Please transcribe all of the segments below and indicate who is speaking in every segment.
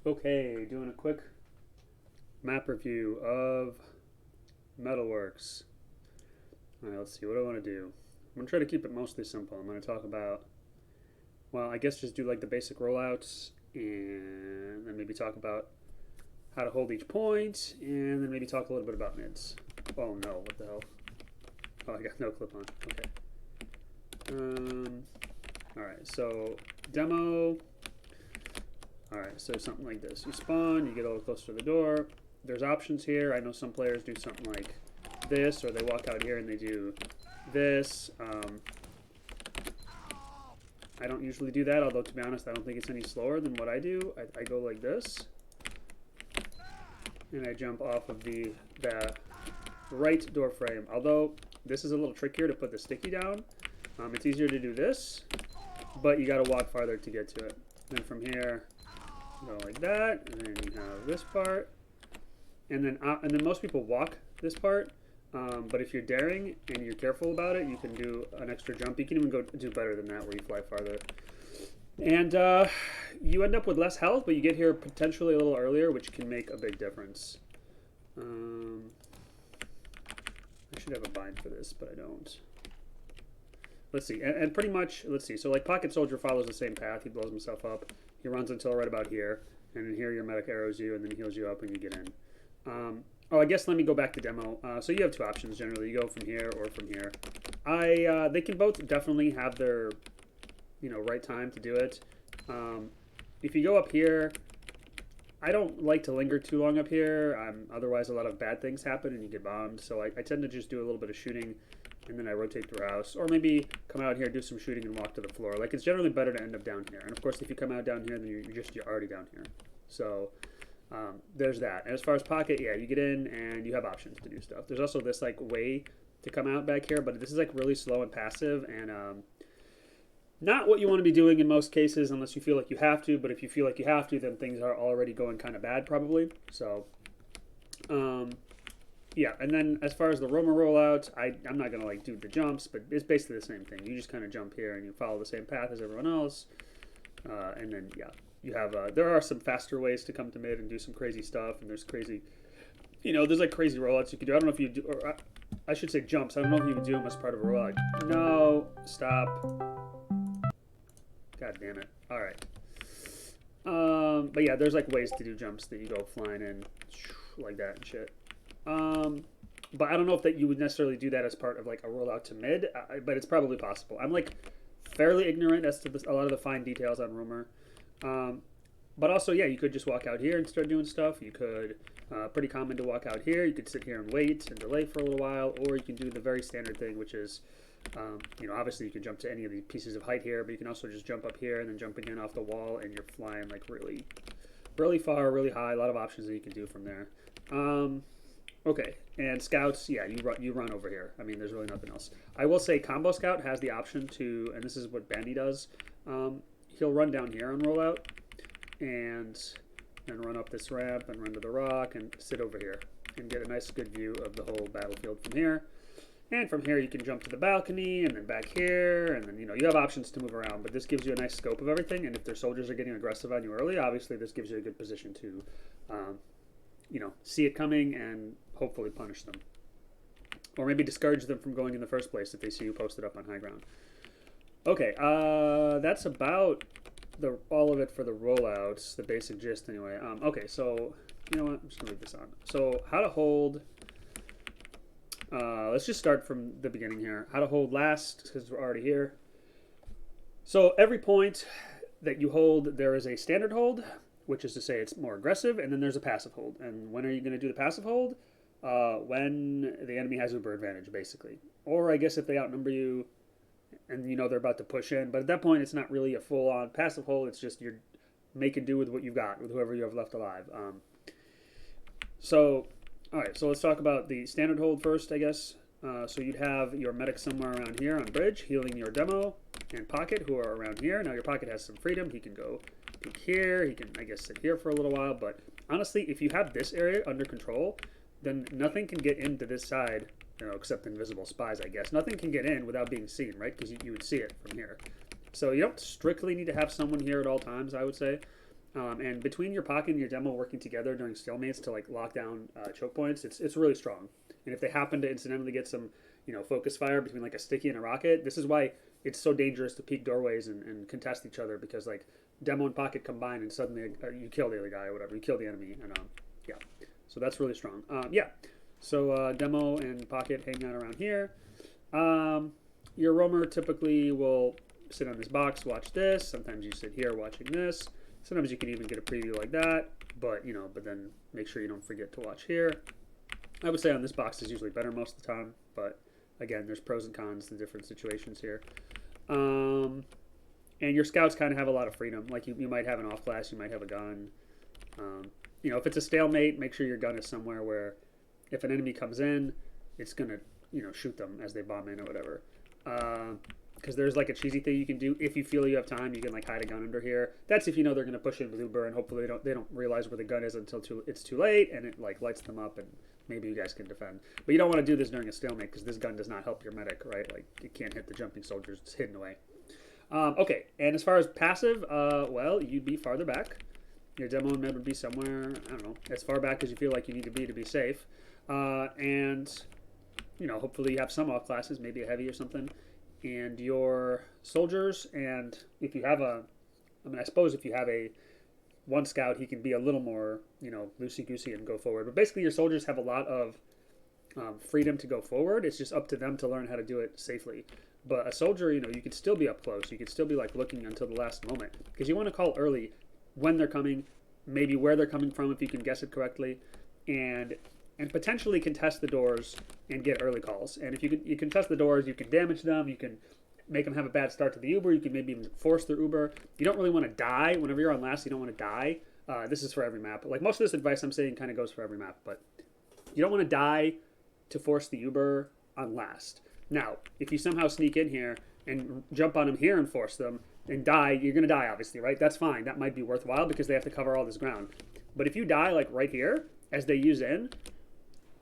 Speaker 1: Okay, doing a quick map review of Metalworks. Alright, let's see, what do I want to do? I'm going to try to keep it mostly simple. I'm going to talk about, well, I guess just do like the basic rollouts, and then maybe talk about how to hold each point, and then maybe talk a little bit about mids. Oh no, what the hell? Oh, I got no clip on. Okay. Alright, so demo. Alright, so something like this. You spawn, you get a little closer to the door. There's options here. I know some players do something like this, or they walk out here and they do this. I don't usually do that, although to be honest, I don't think it's any slower than what I do. I go like this, and I jump off of the right door frame. Although this is a little trickier to put the sticky down. It's easier to do this, but you got to walk farther to get to it. Then from here, go like that, and then you have this part, and then most people walk this part. But if you're daring and you're careful about it, you can do an extra jump. You can even go do better than that, where you fly farther. And you end up with less health, but you get here potentially a little earlier, which can make a big difference. I should have a bind for this, but I don't. Let's see, and pretty much, let's see. So like Pocket Soldier follows the same path. He blows himself up. He runs until right about here, and then here your medic arrows you, and then heals you up when you get in. Oh, I guess let me go back to demo. So you have two options generally. You go from here or from here. They can both definitely have their, right time to do it. If you go up here, I don't like to linger too long up here. Otherwise, a lot of bad things happen and you get bombed. So I tend to just do a little bit of shooting, and then I rotate through house, or maybe come out here, do some shooting, and walk to the floor. Like, it's generally better to end up down here. And of course, if you come out down here, then you're already down here. So there's that. And as far as Pocket, yeah, you get in and you have options to do stuff. There's also this like way to come out back here, but this is like really slow and passive, and not what you want to be doing in most cases unless you feel like you have to. But if you feel like you have to, then things are already going kind of bad probably. So yeah, and then as far as the Roma rollout, I'm not gonna like do the jumps, but it's basically the same thing. You just kind of jump here and you follow the same path as everyone else, and then yeah, you have there are some faster ways to come to mid and do some crazy stuff, and there's crazy, there's like crazy rollouts you can do. I don't know if you do, or I should say jumps. I don't know if you would do them as part of a rollout. No, stop. God damn it. All right. But yeah, there's like ways to do jumps that you go flying in like that and shit. But I don't know if that you would necessarily do that as part of like a rollout to mid, but it's probably possible. I'm like fairly ignorant as to a lot of the fine details on Rumor. But also, yeah, you could just walk out here and start doing stuff. You could, pretty common to walk out here. You could sit here and wait and delay for a little while, or you can do the very standard thing, which is, obviously you can jump to any of these pieces of height here, but you can also just jump up here and then jump again off the wall, and you're flying like really, really far, really high. A lot of options that you can do from there. Okay, and scouts, yeah, you run over here. I mean, there's really nothing else. I will say Combo Scout has the option to, and this is what Bandy does, he'll run down here on rollout, and then run up this ramp and run to the rock and sit over here and get a nice good view of the whole battlefield from here. And from here you can jump to the balcony and then back here, and then you have options to move around, but this gives you a nice scope of everything. And if their soldiers are getting aggressive on you early, obviously this gives you a good position to see it coming and hopefully punish them, or maybe discourage them from going in the first place if they see you posted up on high ground. Okay, that's about all of it for the rollouts, the basic gist anyway. Okay, so you know what, I'm just gonna leave this on. So how to hold, let's just start from the beginning here. How to hold last, because we're already here. So every point that you hold, there is a standard hold, which is to say it's more aggressive, and then there's a passive hold. And when are you going to do the passive hold? When the enemy has uber advantage, basically. Or I guess if they outnumber you and they're about to push in. But at that point, it's not really a full-on passive hold. It's just you're making do with what you've got, with whoever you have left alive. All right, so let's talk about the standard hold first, I guess. So you'd have your medic somewhere around here on bridge, healing your demo, and Pocket, who are around here. Now your Pocket has some freedom. He can go peek here. He can, I guess, sit here for a little while. But honestly, if you have this area under control, then nothing can get into this side, except invisible spies, I guess. Nothing can get in without being seen, right? Because you would see it from here. So you don't strictly need to have someone here at all times, I would say. And between your pocket and your demo working together during stalemates to like lock down choke points, it's really strong. And if they happen to incidentally get some, focus fire between like a sticky and a rocket, this is why it's so dangerous to peek doorways and contest each other, because like demo and pocket combine and suddenly you kill the other guy or whatever, you kill the enemy, and yeah, so that's really strong. Yeah, so demo and pocket hang out around here. Your roamer typically will sit on this box, watch this. Sometimes you sit here watching this. Sometimes you can even get a preview like that, but then make sure you don't forget to watch here. I would say on this box is usually better most of the time, but again, there's pros and cons to different situations here. And your scouts kind of have a lot of freedom. Like you might have an off class, you might have a gun. If it's a stalemate, make sure your gun is somewhere where if an enemy comes in, it's gonna shoot them as they bomb in or whatever. Because there's like a cheesy thing you can do if you feel you have time. You can like hide a gun under here. That's if you know they're gonna push in with Uber, and hopefully they don't realize where the gun is until it's too late, and it like lights them up, and maybe you guys can defend. But you don't want to do this during a stalemate because this gun does not help your medic, right? Like it can't hit the jumping soldiers; it's hidden away. Okay, and as far as passive, well, you'd be farther back. Your demo and med would be somewhere, I don't know, as far back as you feel like you need to be safe. And hopefully you have some off classes, maybe a heavy or something. And your soldiers, and if you have I suppose if you have one scout, he can be a little more, loosey-goosey and go forward. But basically your soldiers have a lot of freedom to go forward. It's just up to them to learn how to do it safely. But a soldier, you could still be up close. You could still be like looking until the last moment, because you want to call early when they're coming, maybe where they're coming from if you can guess it correctly, and potentially contest the doors and get early calls. And if you contest the doors, you can damage them, you can make them have a bad start to the Uber, you can maybe even force their Uber. You don't really want to die. Whenever you're on last, you don't want to die. This is for every map. Like most of this advice I'm saying kind of goes for every map, but you don't want to die to force the Uber on last. Now, if you somehow sneak in here and jump on them here and force them and die, you're going to die, obviously, right? That's fine. That might be worthwhile because they have to cover all this ground. But if you die, like right here, as they use in,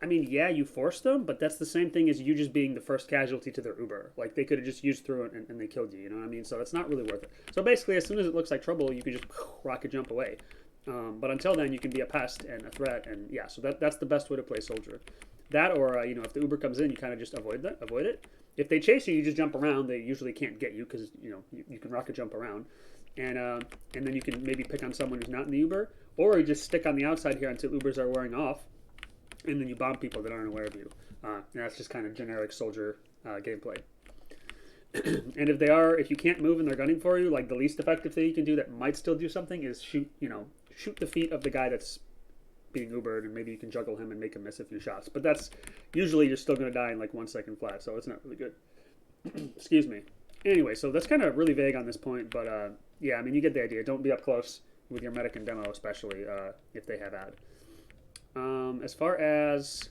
Speaker 1: I mean, yeah, you forced them, but that's the same thing as you just being the first casualty to their Uber. Like, they could have just used through it and they killed you, you know what I mean? So that's not really worth it. So basically, as soon as it looks like trouble, you can just rocket jump away. But until then, you can be a pest and a threat, and yeah, so that's the best way to play soldier. That, or if the Uber comes in, you kind of just avoid it. If they chase you, you just jump around. They usually can't get you because you can rocket jump around, and then you can maybe pick on someone who's not in the Uber, or you just stick on the outside here until Ubers are wearing off, and then you bomb people that aren't aware of you. And that's just kind of generic soldier gameplay. And if you can't move and they're gunning for you, like the least effective thing you can do that might still do something is shoot the feet of the guy that's being Ubered, and maybe you can juggle him and make him miss a few shots. But that's usually you're still going to die in like 1 second flat, so it's not really good. Excuse me. Anyway, so that's kind of really vague on this point, but yeah, I mean, you get the idea. Don't be up close with your medic and demo, especially if they have ad. As far as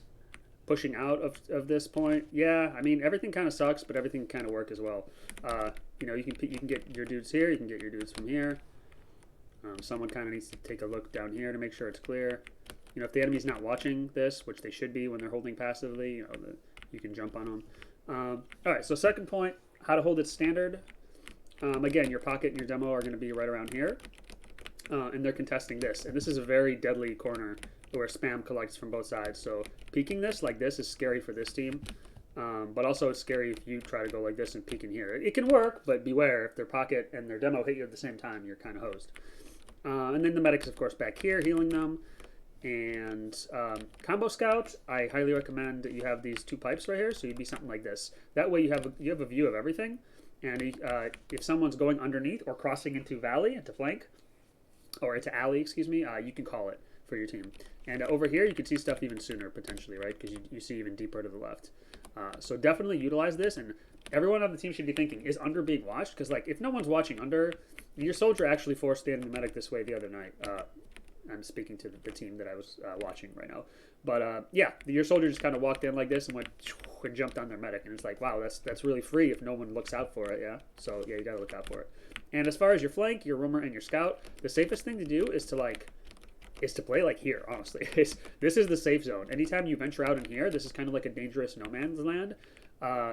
Speaker 1: pushing out of this point, yeah, I mean, everything kind of sucks, but everything kind of work as well. You can get your dudes here, you can get your dudes from here. Someone kind of needs to take a look down here to make sure it's clear. If the enemy's not watching this, which they should be when they're holding passively, you can jump on them. All right, so second point, how to hold it standard. Again, your pocket and your demo are going to be right around here, and they're contesting this. And this is a very deadly corner where spam collects from both sides. So peeking this like this is scary for this team, but also it's scary if you try to go like this and peek in here. It can work, but beware, if their pocket and their demo hit you at the same time, you're kind of hosed. And then the medics, of course, back here healing them. And combo scouts, I highly recommend that you have these two pipes right here, so you'd be something like this. That way you have a view of everything, and if someone's going underneath or crossing into valley, into flank, or into alley, excuse me, you can call it for your team. And over here you can see stuff even sooner potentially, right? Because you see even deeper to the left. So definitely utilize this, and everyone on the team should be thinking, is under being watched? Because like if no one's watching under, your soldier actually forced the enemy medic this way the other night. I'm speaking to the team that I was watching right now. But yeah, your soldier just kind of walked in like this and went and jumped on their medic. And it's like, wow, that's really free if no one looks out for it, yeah? So yeah, you got to look out for it. And as far as your flank, your roamer, and your scout, the safest thing to do is to play like here, honestly. This is the safe zone. Anytime you venture out in here, this is kind of like a dangerous no man's land.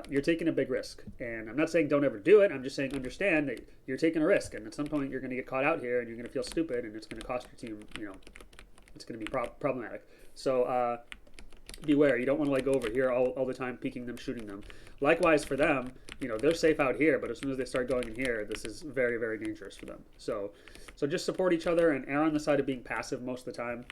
Speaker 1: you're taking a big risk. And I'm not saying don't ever do it. I'm just saying understand that you're taking a risk, and at some point you're going to get caught out here, and you're going to feel stupid, and it's going to cost your team. It's going to be problematic. So beware. You don't want to like go over here all the time, peeking them, shooting them. Likewise for them, they're safe out here, but as soon as they start going in here, this is very, very dangerous for them. So just support each other and err on the side of being passive most of the time.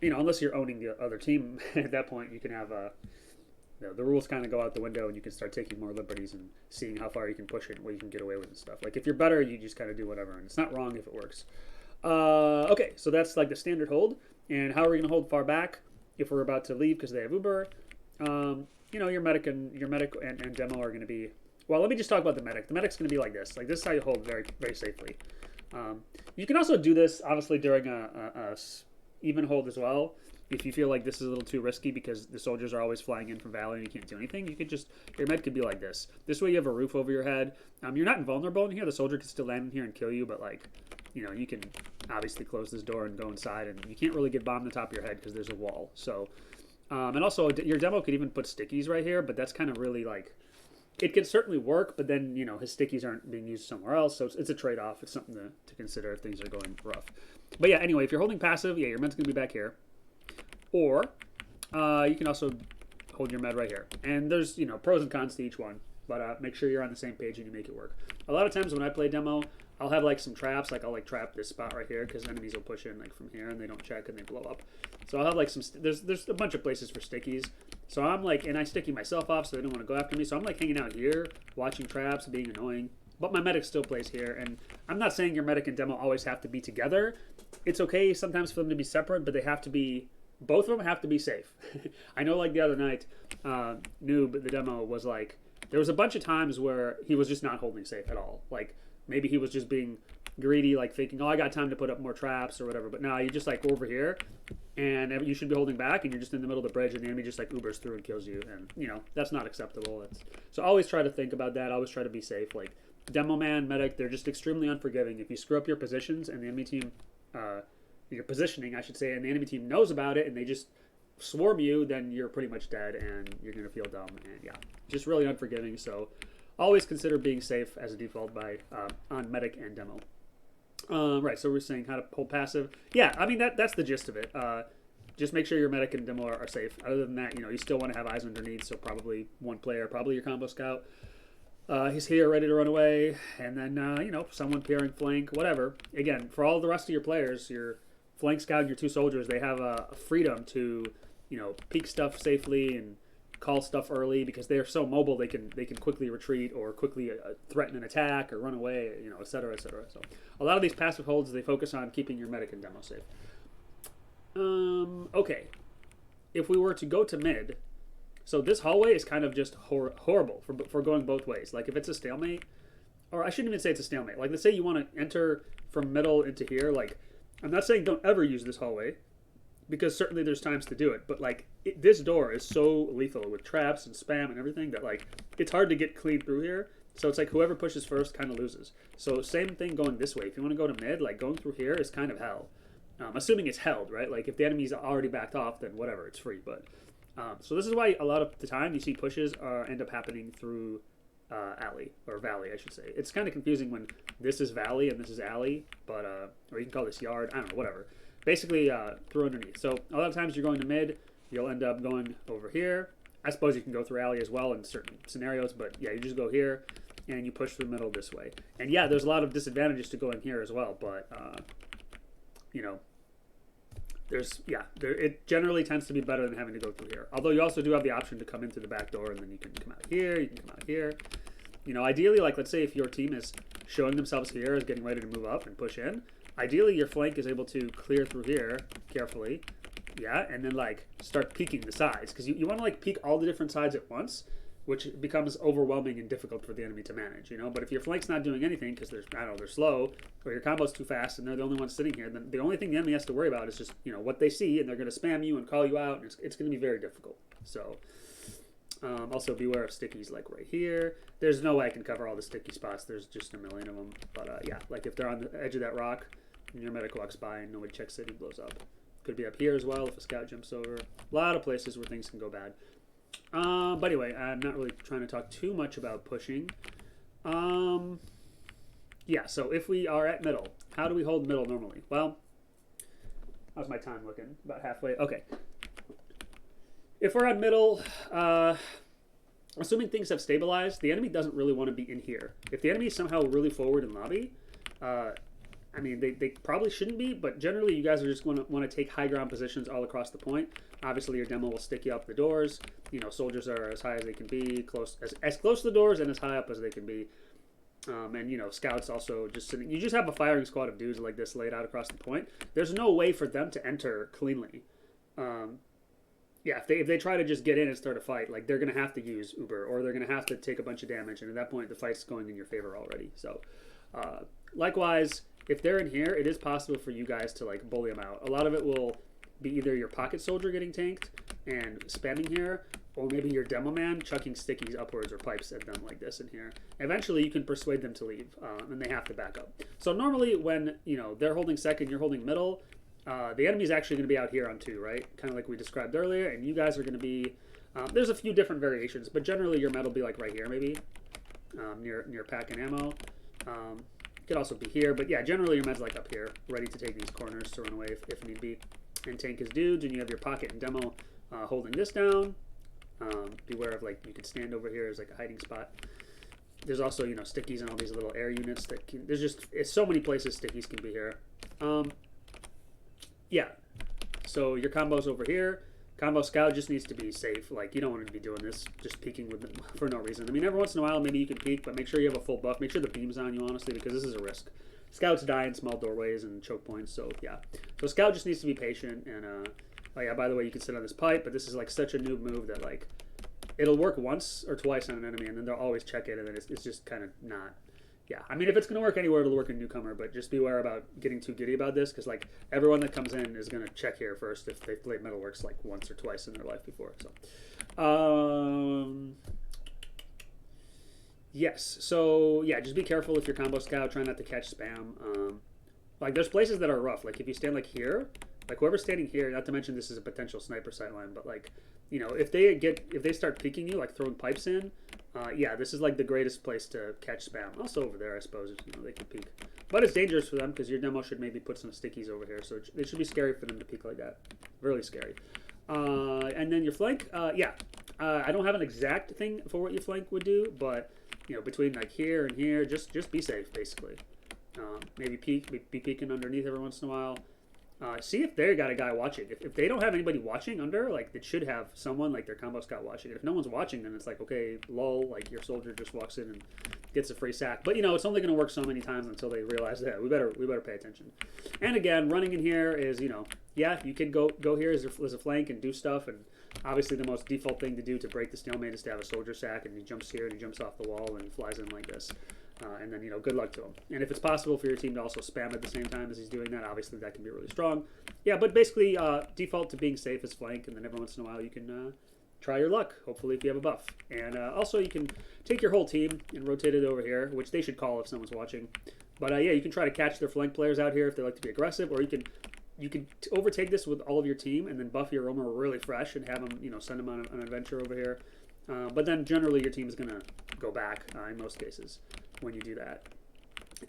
Speaker 1: Unless you're owning the other team, at that point you can have the rules kind of go out the window, and you can start taking more liberties and seeing how far you can push it and what you can get away with and stuff. Like if you're better, you just kind of do whatever, and it's not wrong if it works. Okay, so that's like the standard hold. And how are we going to hold far back if we're about to leave because they have Uber? Your medic and demo are going to be. Well, let me just talk about the medic. The medic's going to be like this. Like this is how you hold very, very safely. You can also do this obviously during a even hold as well. If you feel like this is a little too risky because the soldiers are always flying in from Valley and you can't do anything, you could just, your med could be like this. This way you have a roof over your head. You're not invulnerable in here. The soldier can still land in here and kill you, but like, you can obviously close this door and go inside, and you can't really get bombed on the top of your head because there's a wall. So, and also your demo could even put stickies right here, but that's kind of really like, it can certainly work, but then, his stickies aren't being used somewhere else. So it's a trade-off. It's something to consider if things are going rough. But yeah, anyway, if you're holding passive, your med's going to be back here. Or you can also hold your med right here. And there's, pros and cons to each one. But make sure you're on the same page and you make it work. A lot of times when I play demo, I'll have like some traps. Like I'll like trap this spot right here because enemies will push in like from here and they don't check and they blow up. So I'll have like some, there's a bunch of places for stickies. So I'm like, and I sticky myself off so they don't want to go after me. So I'm like hanging out here, watching traps, being annoying. But my medic still plays here. And I'm not saying your medic and demo always have to be together. It's okay sometimes for them to be separate, but they have to be, both of them have to be safe. I know like the other night, Noob, the demo, was like, there was a bunch of times where he was just not holding safe at all. Like maybe he was just being greedy, like thinking, oh, I got time to put up more traps or whatever. But no, you just like over here and you should be holding back and you're just in the middle of the bridge and the enemy just like Ubers through and kills you. And that's not acceptable. So always try to think about that. Always try to be safe. Like demo man, medic, they're just extremely unforgiving. If you screw up your positions and the enemy team, your positioning, I should say, and the enemy team knows about it and they just swarm you, then you're pretty much dead and you're going to feel dumb. And yeah, just really unforgiving. So always consider being safe as a default by on medic and demo. Right, so we're saying how to hold passive. Yeah, I mean, that's the gist of it. Just make sure your medic and demo are safe. Other than that, you still want to have eyes underneath, so probably one player, probably your combo scout. He's here ready to run away, and then, someone peering flank, whatever. Again, for all the rest of your players, your flank scout and your two soldiers, they have a freedom to, peek stuff safely and call stuff early because they are so mobile they can quickly retreat or quickly threaten an attack or run away, et cetera, et cetera. So a lot of these passive holds, they focus on keeping your medic and demo safe. Okay, if we were to go to mid, so this hallway is kind of just horrible for going both ways. Like if it's a stalemate, or I shouldn't even say it's a stalemate. Like let's say you want to enter from middle into here. Like I'm not saying don't ever use this hallway, because certainly there's times to do it, but like this door is so lethal with traps and spam and everything that like it's hard to get clean through here. So it's like whoever pushes first kind of loses. So same thing going this way. If you want to go to mid, like going through here is kind of hell. Assuming it's held, right? Like if the enemy's already backed off, then whatever, it's free. But so this is why a lot of the time you see pushes end up happening through alley or valley, I should say. It's kind of confusing when this is valley and this is alley, but or you can call this yard. I don't know, whatever. Basically through underneath. So a lot of times you're going to mid, you'll end up going over here. I suppose you can go through alley as well in certain scenarios, but yeah, you just go here and you push through middle this way. And yeah, there's a lot of disadvantages to going here as well, but it generally tends to be better than having to go through here. Although you also do have the option to come into the back door and then you can come out here, you can come out here. Ideally, like let's say if your team is showing themselves here as getting ready to move up and push in, ideally your flank is able to clear through here carefully, yeah, and then like start peeking the sides, because you want to like peek all the different sides at once, which becomes overwhelming and difficult for the enemy to manage, But if your flank's not doing anything because they're slow, or your combo's too fast and they're the only ones sitting here, then the only thing the enemy has to worry about is just what they see, and they're going to spam you and call you out, and it's going to be very difficult. So also beware of stickies like right here. There's no way I can cover all the sticky spots. There's just a million of them. But yeah, like if they're on the edge of that rock and your medic walks by and nobody checks it, he blows up. Could be up here as well if a scout jumps over. A lot of places where things can go bad. But anyway, I'm not really trying to talk too much about pushing. Um, yeah, so if we are at middle, how do we hold middle normally? Well, how's my time looking? About halfway. Okay. If we're at middle, assuming things have stabilized, the enemy doesn't really want to be in here. If the enemy is somehow really forward in lobby, I mean, they probably shouldn't be, but generally you guys are just going to want to take high ground positions all across the point. Obviously, your demo will stick you up the doors. You know, soldiers are as high as they can be, as close to the doors and as high up as they can be. And, you know, scouts also just sitting. You just have a firing squad of dudes like this laid out across the point. There's no way for them to enter cleanly. Yeah, if they try to just get in and start a fight, like they're going to have to use Uber or they're going to have to take a bunch of damage. And at that point, the fight's going in your favor already. So, likewise, if they're in here, it is possible for you guys to like bully them out. A lot of it will be either your pocket soldier getting tanked and spamming here, or maybe your demo man chucking stickies upwards or pipes at them like this in here. Eventually, you can persuade them to leave, and they have to back up. So normally, when you know they're holding second, you're holding middle. The enemy's actually going to be out here on 2, right? Kind of like we described earlier, and you guys are going to be. There's a few different variations, but generally your med will be like right here, maybe near pack and ammo. Could also be here, but yeah, generally your med's like up here, ready to take these corners to run away if need be. And tank his dudes, and you have your pocket and demo holding this down. Beware of like you could stand over here as like a hiding spot. There's also stickies and all these little air units that can. It's so many places stickies can be here. Yeah, so your combo's over here. Combo scout just needs to be safe. Like you don't want to be doing this, just peeking with them for no reason. I mean, every once in a while maybe you can peek, but make sure you have a full buff. Make sure the beam's on you, honestly, because this is a risk. Scouts die in small doorways and choke points, so yeah. So scout just needs to be patient, and oh yeah, by the way, you can sit on this pipe, but this is like such a noob move that like it'll work once or twice on an enemy, and then they'll always check it, and then it's just kind of not. Yeah, I mean, if it's going to work anywhere, it'll work in newcomer, but just beware about getting too giddy about this, because, like, everyone that comes in is going to check here first if they've played Metalworks, like, once or twice in their life before, so. Yes, so, yeah, just be careful if you're combo scout, try not to catch spam. Like, there's places that are rough, like, if you stand, like, here, like, whoever's standing here, not to mention this is a potential sniper sightline, but, like, if they start peeking you, like, throwing pipes in, yeah, this is like the greatest place to catch spam. Also over there, I suppose, they can peek. But it's dangerous for them because your demo should maybe put some stickies over here. So it should be scary for them to peek like that. Really scary. And then your flank, yeah. I don't have an exact thing for what your flank would do, but between like here and here, just be safe basically. Maybe be peeking underneath every once in a while. See if they got a guy watching. If they don't have anybody watching under, like, it should have someone, like, their combo scout watching. If no one's watching, then it's like, okay, lol, like, your soldier just walks in and gets a free sack. But, it's only going to work so many times until they realize that. We better pay attention. And, again, running in here is, yeah, you can go here as a flank and do stuff. And, obviously, the most default thing to do to break the stalemate is to have a soldier sack. And he jumps here and he jumps off the wall and flies in like this. And then, good luck to him. And if it's possible for your team to also spam at the same time as he's doing that, obviously that can be really strong. Yeah, but basically default to being safe is flank, and then every once in a while you can try your luck, hopefully if you have a buff. And also you can take your whole team and rotate it over here, which they should call if someone's watching. But yeah, you can try to catch their flank players out here if they like to be aggressive, or you can overtake this with all of your team and then buff your roamer really fresh and have them, send them on an adventure over here. But then generally your team is going to go back in most cases when you do that.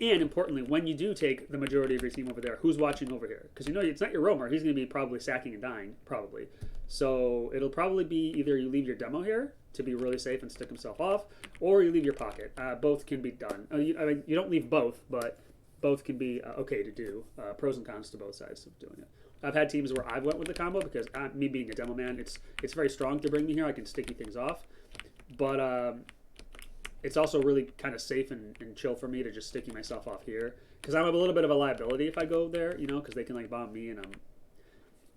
Speaker 1: And importantly, when you do take the majority of your team over there, who's watching over here? Because it's not your roamer. He's going to be probably sacking and dying, probably. So it'll probably be either you leave your demo here to be really safe and stick himself off, or you leave your pocket. Both can be done. I mean, you don't leave both, but both can be okay to do. Pros and cons to both sides of doing it. I've had teams where I've went with the combo because me being a demo man, it's very strong to bring me here. I can sticky things off. But it's also really kind of safe and chill for me to just sticky myself off here because I'm a little bit of a liability if I go there, because they can like bomb me and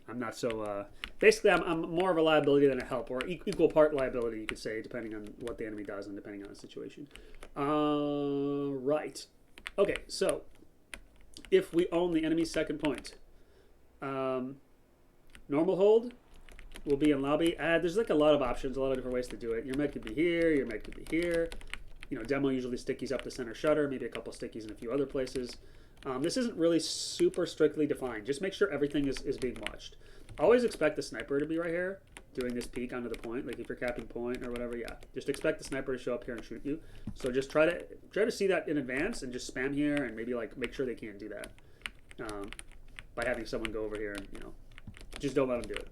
Speaker 1: I'm not so. Basically, I'm more of a liability than a help, or equal part liability, you could say, depending on what the enemy does and depending on the situation. Right. Okay, so if we own the enemy's second point, normal hold will be in lobby. There's like a lot of options, a lot of different ways to do it. Your med could be here, your med could be here. Demo usually stickies up the center shutter, maybe a couple stickies in a few other places. This isn't really super strictly defined. Just make sure everything is being watched. Always expect the sniper to be right here. doing this peek onto the point, like if you're capping point or whatever, yeah, just expect the sniper to show up here and shoot you. So just try to see that in advance and just spam here and maybe like make sure they can't do that by having someone go over here and just don't let them do it.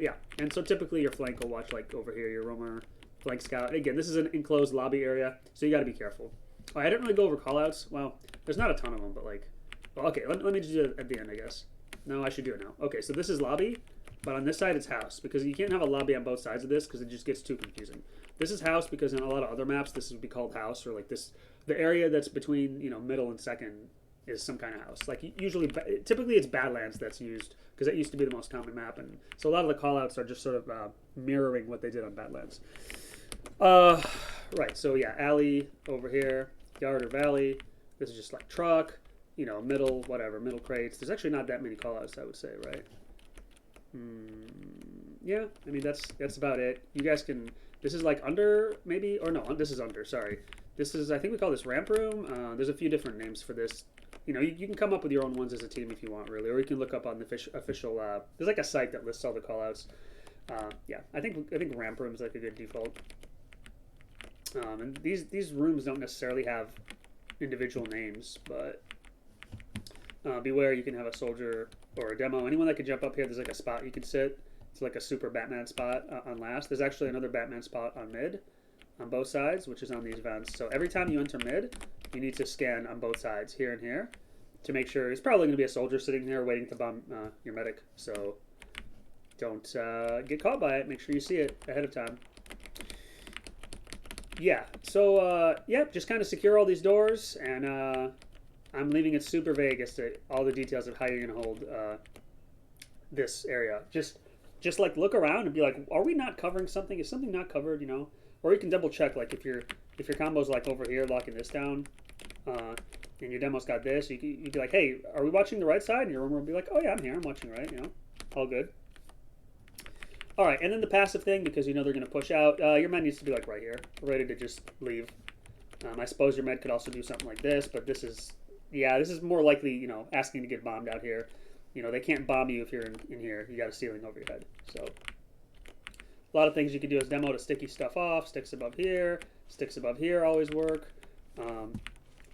Speaker 1: Yeah, and so typically your flank will watch like over here, your roamer, flank scout. Again, this is an enclosed lobby area, so you got to be careful. Oh, I didn't really go over callouts. Well, there's not a ton of them, but like, well, okay, let me just do it at the end, I guess. No, I should do it now. Okay, so this is lobby, but on this side it's house, because you can't have a lobby on both sides of this because it just gets too confusing. This is house because in a lot of other maps this would be called house, or like this, the area that's between middle and second is some kind of house. Like usually, typically it's Badlands that's used because that used to be the most common map, and so a lot of the callouts are just sort of mirroring what they did on Badlands. Right. So yeah, alley over here, yard or valley. This is just like truck, middle, whatever, middle crates. There's actually not that many callouts, I would say, right? Yeah. I mean that's about it. You guys can. This is like under maybe, or no, this is under. Sorry. This is, I think we call this ramp room. There's a few different names for this. You can come up with your own ones as a team if you want, really, or you can look up on the official. There's like a site that lists all the callouts. Yeah, I think ramp room is like a good default. And these rooms don't necessarily have individual names, but beware, you can have a soldier or a demo. Anyone that can jump up here, there's like a spot you can sit. It's like a super Batman spot on last. There's actually another Batman spot on mid, on both sides, which is on these vents. So every time you enter mid, you need to scan on both sides, here and here, to make sure. It's probably going to be a soldier sitting there waiting to bomb your medic. So don't get caught by it. Make sure you see it ahead of time. Yeah, so yeah, just kind of secure all these doors, and I'm leaving it super vague as to all the details of how you're going to hold this area. Just like look around and be like, are we not covering something? Is something not covered? Or you can double check, like if your combo's like over here locking this down, and your demo's got this, you'd be like, hey, are we watching the right side? And your roamer will be like, oh yeah, I'm here, I'm watching right, all good. All right, and then the passive thing, because they're going to push out, your med needs to be like right here, ready to just leave. I suppose your med could also do something like this, but this is more likely, asking to get bombed out here. They can't bomb you if you're in here. You got a ceiling over your head. So a lot of things you can do as demo to sticky stuff off. Sticks above here always work.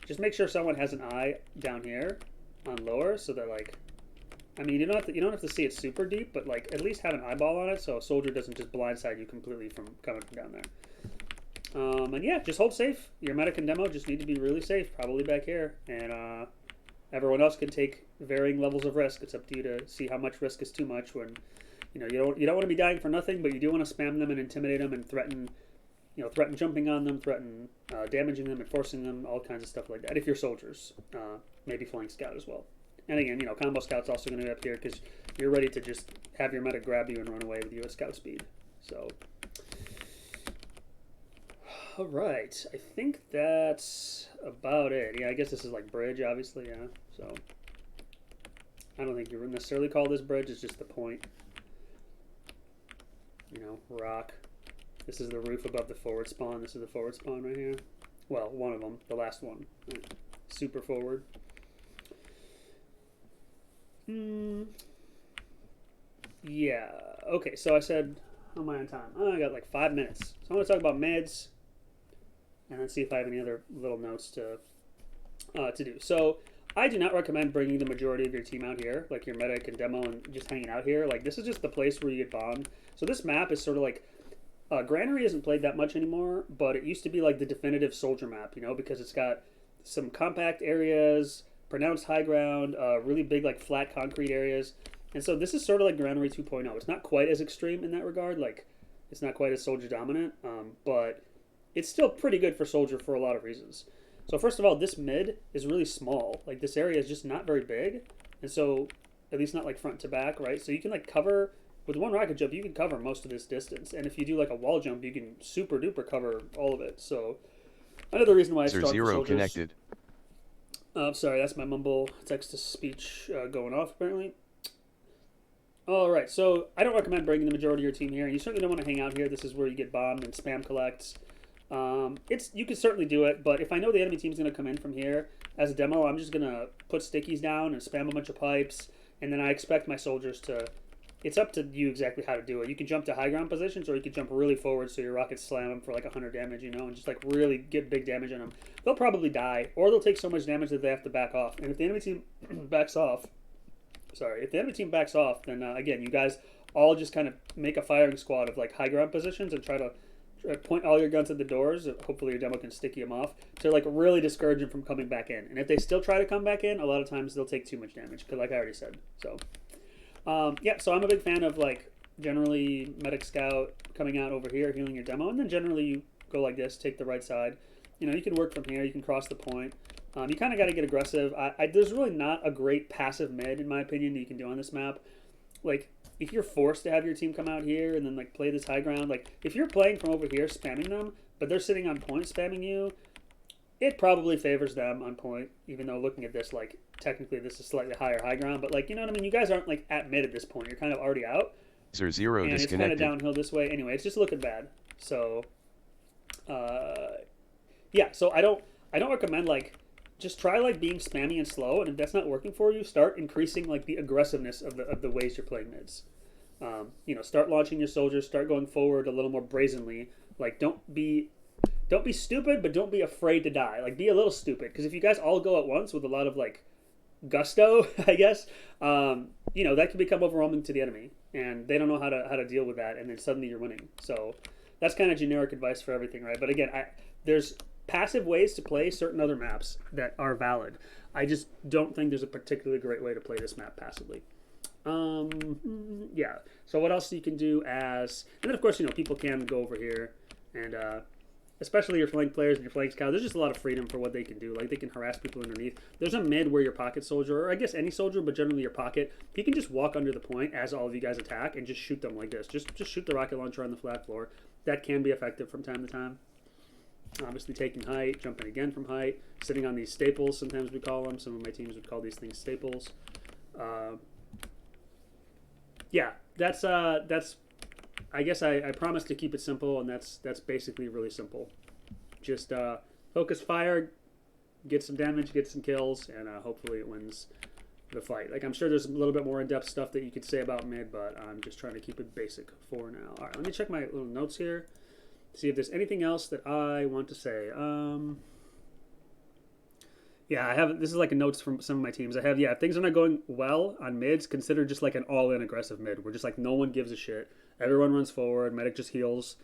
Speaker 1: Just make sure someone has an eye down here on lower, so that like, I mean, you don't have to see it super deep, but like at least have an eyeball on it, so a soldier doesn't just blindside you completely from coming from down there. And yeah, just hold safe. Your medic and demo just need to be really safe, probably back here, and everyone else can take varying levels of risk. It's up to you to see how much risk is too much. When you don't want to be dying for nothing, but you do want to spam them and intimidate them and threaten jumping on them, threaten damaging them and forcing them, all kinds of stuff like that. If you're soldiers, maybe flank scout as well. And again, combo scout's also going to be up here because you're ready to just have your medic grab you and run away with you at scout speed. So, all right, I think that's about it. Yeah, I guess this is like bridge, obviously. Yeah, so I don't think you would necessarily call this bridge. It's just the point. Rock. This is the roof above the forward spawn. This is the forward spawn right here. Well, one of them, the last one. Super forward. Yeah. Okay, so I said, how am I on time? Oh, I got like 5 minutes. So I want to talk about meds, and then see if I have any other little notes to do. So I do not recommend bringing the majority of your team out here, like your medic and demo, and just hanging out here. Like, this is just the place where you get bombed. So this map is sort of like, Granary isn't played that much anymore, but it used to be like the definitive soldier map, because it's got some compact areas, pronounced high ground, really big like flat concrete areas. And so this is sort of like Granary 2.0. It's not quite as extreme in that regard. Like, it's not quite as soldier dominant, but it's still pretty good for soldier for a lot of reasons. So first of all, this mid is really small. Like, this area is just not very big. And so, at least not like front to back, right? So you can like cover, with one rocket jump, you can cover most of this distance. And if you do like a wall jump, you can super duper cover all of it. So another reason why I start
Speaker 2: zero
Speaker 1: soldiers.
Speaker 2: Connected.
Speaker 1: Sorry, that's my mumble text-to-speech going off, apparently. All right, so I don't recommend bringing the majority of your team here. You certainly don't want to hang out here. This is where you get bombed and spam collects. You can certainly do it, but if I know the enemy team's going to come in from here as a demo, I'm just going to put stickies down and spam a bunch of pipes, and then I expect my soldiers to it's up to you exactly how to do it. You can jump to high ground positions, or you can jump really forward so your rockets slam them for like 100 damage, you know, and just like really get big damage on them. They'll probably die, or they'll take so much damage that they have to back off. And if the enemy team backs off, if the enemy team backs off, then again, you guys all just kind of make a firing squad of like high ground positions and try to point all your guns at the doors. Hopefully your demo can sticky them off to like really discourage them from coming back in. And if they still try to come back in, a lot of times they'll take too much damage, because like I already said. So yeah, so I'm a big fan of like generally medic scout coming out over here healing your demo, and then generally you go like this, take the right side. You know, you can work from here, you can cross the point. You kind of got to get aggressive. There's really not a great passive mid in my opinion that you can do on this map. Like, if you're forced to have your team come out here and then like play this high ground, like if you're playing from over here spamming them, but they're sitting on point spamming you, it probably favors them on point, even though looking at this, like technically this is slightly higher high ground, but like, you know what I mean? You guys aren't like at mid at this point. You're kind of already out.
Speaker 2: Zero
Speaker 1: and
Speaker 2: disconnected.
Speaker 1: It's kind of downhill this way. Anyway, it's just looking bad. So, yeah, so I don't recommend like, just try like being spammy and slow, and if that's not working for you, start increasing like the aggressiveness of the ways you're playing mids. You know, start launching your soldiers, start going forward a little more brazenly. Like, don't be stupid, but don't be afraid to die. Like, be a little stupid, because if you guys all go at once with a lot of like gusto, I guess, you know, that can become overwhelming to the enemy, and they don't know how to deal with that, and then suddenly you're winning. So that's kind of generic advice for everything, right? But again, there's passive ways to play certain other maps that are valid. I just don't think there's a particularly great way to play this map passively. Yeah. So what else you can do as, and then of course, you know, people can go over here and, especially your flank players and your flank scout, there's just a lot of freedom for what they can do. Like, they can harass people underneath. There's a mid where your pocket soldier, or I guess any soldier, but generally your pocket, he can just walk under the point as all of you guys attack and just shoot them like this. Just shoot the rocket launcher on the flat floor. That can be effective from time to time. Obviously taking height, jumping again from height, sitting on these staples, sometimes we call them. Some of my teams would call these things staples. Yeah, that's I guess I promised to keep it simple, and that's basically really simple. Just focus fire, get some damage, get some kills, and hopefully it wins the fight. Like, I'm sure there's a little bit more in-depth stuff that you could say about mid, but I'm just trying to keep it basic for now. All right, let me check my little notes here, see if there's anything else that I want to say. Yeah, I have. This is like a notes from some of my teams. I have, yeah, if things are not going well on mids, consider just like an all-in aggressive mid. We're just like, no one gives a shit. Everyone runs forward. Medic just heals.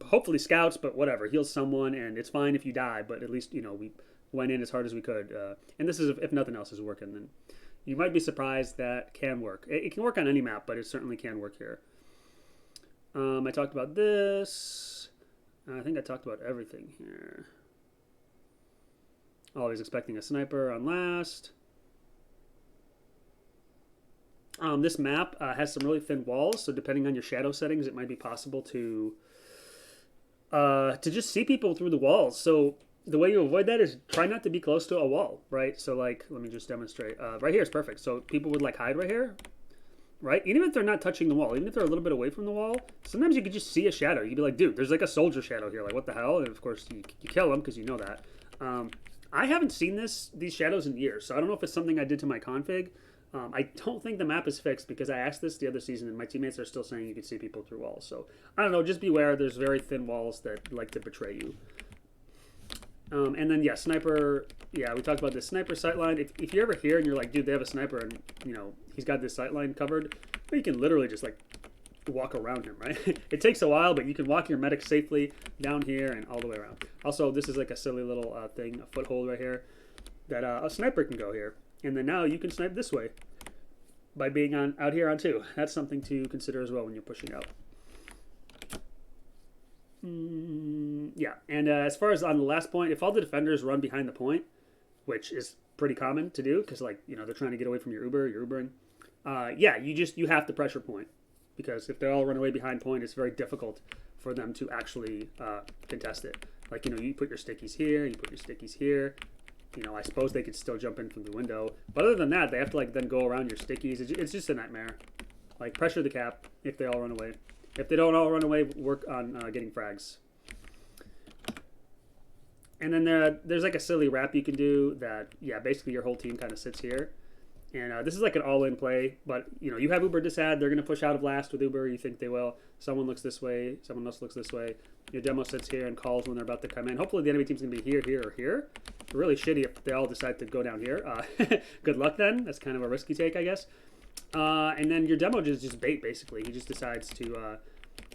Speaker 1: Hopefully scouts, but whatever. Heals someone, and it's fine if you die, but at least, you know, we went in as hard as we could. And this is, if nothing else is working, then you might be surprised that can work. It can work on any map, but it certainly can work here. I talked about this. I think I talked about everything here. Always expecting a sniper on last. This map has some really thin walls, so depending on your shadow settings, it might be possible to just see people through the walls. So the way you avoid that is try not to be close to a wall, right? So like, let me just demonstrate. Right here is perfect. So people would like hide right here, right? Even if they're not touching the wall, even if they're a little bit away from the wall, sometimes you could just see a shadow. You could be like, dude, there's like a soldier shadow here. Like, what the hell? And of course, you kill them because you know that. I haven't seen these shadows in years, so I don't know if it's something I did to my config. I don't think the map is fixed, because I asked this the other season and my teammates are still saying you can see people through walls. So I don't know, just beware. There's very thin walls that like to betray you. And then, yeah, sniper. Yeah, we talked about this sniper sightline. If you're ever here and you're like, dude, they have a sniper and, you know, he's got this sightline covered, you can literally just like walk around him, right? It takes a while, but you can walk your medic safely down here and all the way around. Also, this is like a silly little thing, a foothold right here, that a sniper can go here. And then now you can snipe this way by being out here on 2. That's something to consider as well when you're pushing out. Yeah, and as far as on the last point, if all the defenders run behind the point, which is pretty common to do, because, like, you know, they're trying to get away from your Ubering. Yeah, you have to pressure point, because if they all run away behind point, it's very difficult for them to actually contest it. Like, you know, you put your stickies here, you put your stickies here. You know, I suppose they could still jump in from the window, but other than that, they have to like then go around your stickies. It's just a nightmare. Like, pressure the cap if they all run away. If they don't all run away, work on getting frags. And then there's like a silly wrap you can do that, yeah, basically your whole team kind of sits here. And this is like an all-in play, but you have Uber disad. They're going to push out of last with Uber. You think they will. Someone looks this way. Someone else looks this way. Your demo sits here and calls when they're about to come in. Hopefully the enemy team's going to be here, here, or here. It's really shitty if they all decide to go down here. Good luck then. That's kind of a risky take, I guess. And then your demo is just bait, basically. He just decides to...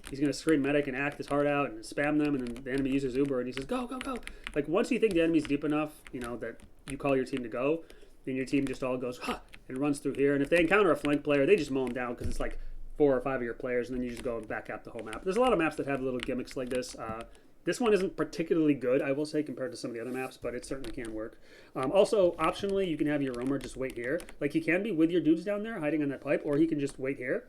Speaker 1: he's going to scream medic and act his heart out and spam them, and then the enemy uses Uber, and he says, go, go, go. Like, once you think the enemy's deep enough, that you call your team to go, then your team just all goes, ha, and runs through here. And if they encounter a flank player, they just mow them down because it's like 4 or 5 of your players, and then you just go and back up the whole map. There's a lot of maps that have little gimmicks like this. This one isn't particularly good, I will say, compared to some of the other maps, but it certainly can work. Also, optionally, you can have your roamer just wait here. Like, he can be with your dudes down there, hiding on that pipe, or he can just wait here.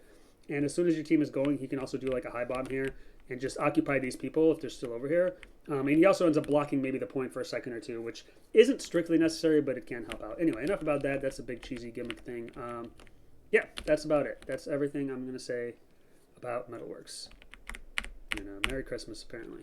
Speaker 1: And as soon as your team is going, he can also do like a high bomb here and just occupy these people if they're still over here. And he also ends up blocking maybe the point for a second or two, which isn't strictly necessary, but it can help out. Anyway, enough about that. That's a big cheesy gimmick thing. Yeah, that's about it. That's everything I'm going to say about Metalworks. And Merry Christmas, apparently.